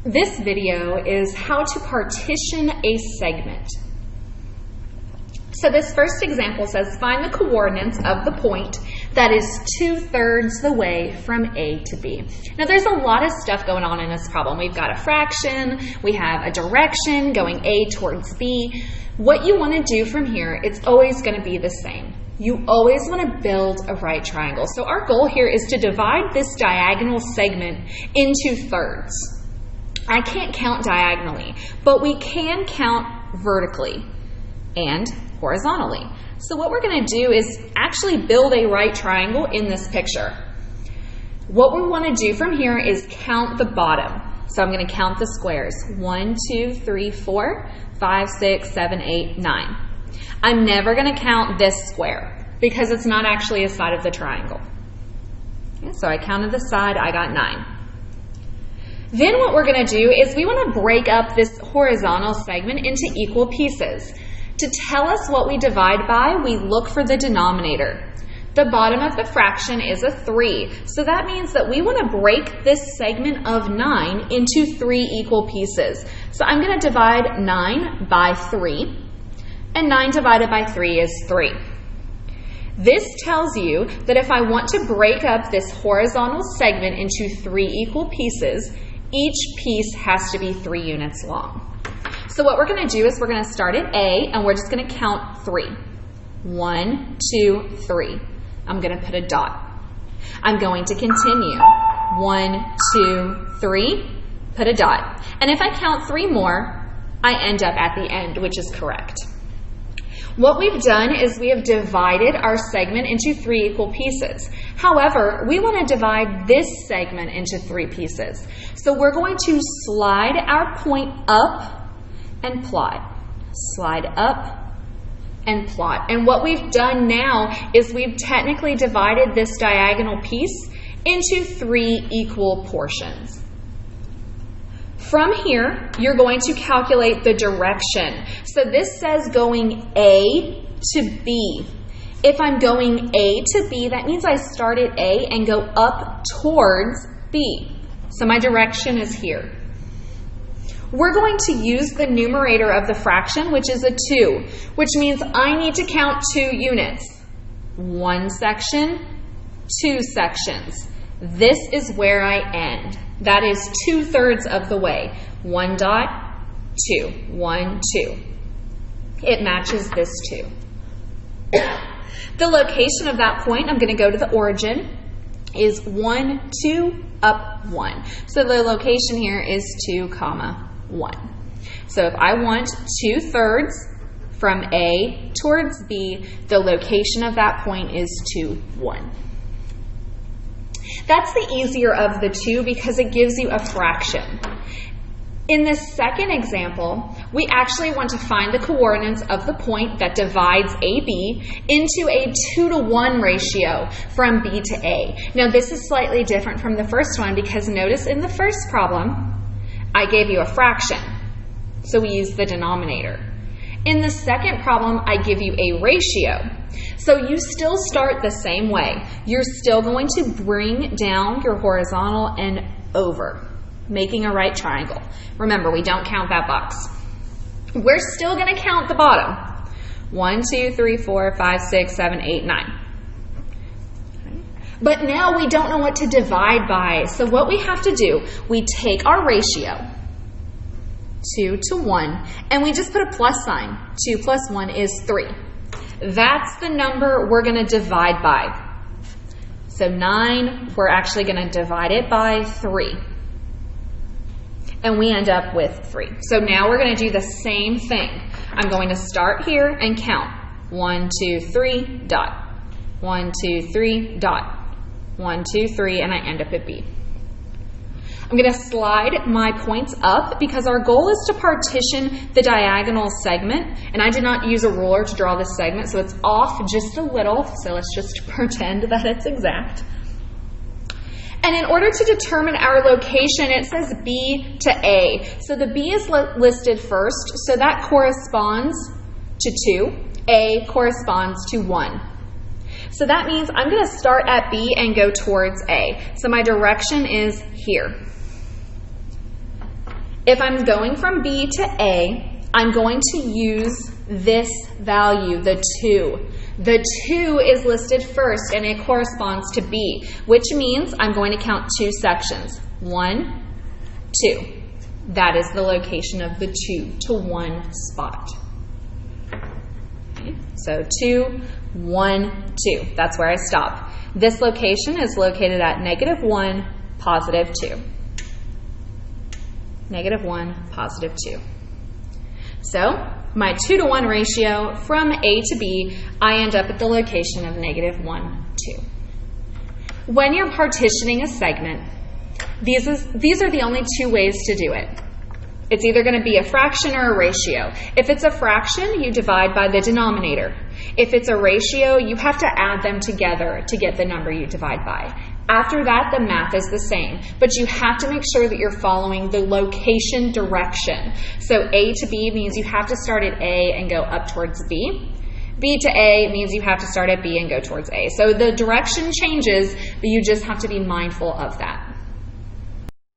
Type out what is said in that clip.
This video is how to partition a segment. So this first example says, find the coordinates of the point that is 2/3 the way from A to B. Now there's a lot of stuff going on in this problem. We've got a fraction, we have a direction going A towards B. What you want to do from here, it's always going to be the same. You always want to build a right triangle. So our goal here is to divide this diagonal segment into thirds. I can't count diagonally, but we can count vertically and horizontally. So what we're going to do is actually build a right triangle in this picture. What we want to do from here is count the bottom. So I'm going to count the squares. 1, 2, 3, 4, 5, 6, 7, 8, 9. I'm never going to count this square because it's not actually a side of the triangle. Okay, so I counted the side, I got 9. Then what we're going to do is we want to break up this horizontal segment into equal pieces. To tell us what we divide by, we look for the denominator. The bottom of the fraction is a 3, so that means that we want to break this segment of 9 into 3 equal pieces. So I'm going to divide 9 by 3, and 9 divided by 3 is 3. This tells you that if I want to break up this horizontal segment into 3 equal pieces, each piece has to be 3 units long. So what we're going to do is we're going to start at A, and we're just going to count 3. 1, 2, 3. I'm going to put a dot. I'm going to continue. 1, 2, 3, put a dot. And if I count 3 more, I end up at the end, which is correct. What we've done is we have divided our segment into 3 equal pieces. However, we want to divide this segment into 3 pieces. So we're going to slide our point up and plot. Slide up and plot. And what we've done now is we've technically divided this diagonal piece into 3 equal portions. From here, you're going to calculate the direction. So this says going A to B. If I'm going A to B, that means I start at A and go up towards B. So my direction is here. We're going to use the numerator of the fraction, which is a 2, which means I need to count 2 units. 1 section, 2 sections. This is where I end. That is 2/3 of the way. 1 dot, 2, 1, 2. It matches this 2. The location of that point, I'm going to go to the origin, is 1, 2, up 1. So the location here is 2, 1. So if I want 2/3 from A towards B, the location of that point is 2, 1. That's the easier of the two because it gives you a fraction. In the second example, we actually want to find the coordinates of the point that divides AB into a 2-to-1 ratio from B to A. Now this is slightly different from the first one because notice in the first problem, I gave you a fraction, so we use the denominator. In the second problem, I give you a ratio. So you still start the same way. You're still going to bring down your horizontal and over, making a right triangle. Remember, we don't count that box. We're still going to count the bottom. 1, 2, 3, 4, 5, 6, 7, 8, 9. But now we don't know what to divide by. So what we have to do, we take our ratio, 2-to-1, and we just put a plus sign. 2 plus 1 is 3. That's the number we're going to divide by. So 9, we're actually going to divide it by 3. And we end up with 3. So now we're going to do the same thing. I'm going to start here and count. 1, 2, 3, dot. 1, 2, 3, dot. 1, 2, 3, and I end up at B. I'm going to slide my points up because our goal is to partition the diagonal segment, and I did not use a ruler to draw this segment, so it's off just a little, so let's just pretend that it's exact. And in order to determine our location, it says B to A. So the B is listed first, so that corresponds to 2. A corresponds to 1. So that means I'm going to start at B and go towards A. So my direction is here. If I'm going from B to A, I'm going to use this value, the 2. The 2 is listed first and it corresponds to B, which means I'm going to count 2 sections. 1, 2. That is the location of the 2 to 1 spot. Okay. So 2, 1, 2. That's where I stop. This location is located at -1, +2. -1, +2. So my 2 to 1 ratio from A to B, I end up at the location of -1, 2. When you're partitioning a segment, these are the only 2 ways to do it. It's either going to be a fraction or a ratio. If it's a fraction, you divide by the denominator. If it's a ratio, you have to add them together to get the number you divide by. After that, the math is the same, but you have to make sure that you're following the location direction. So A to B means you have to start at A and go up towards B. B to A means you have to start at B and go towards A. So the direction changes, but you just have to be mindful of that.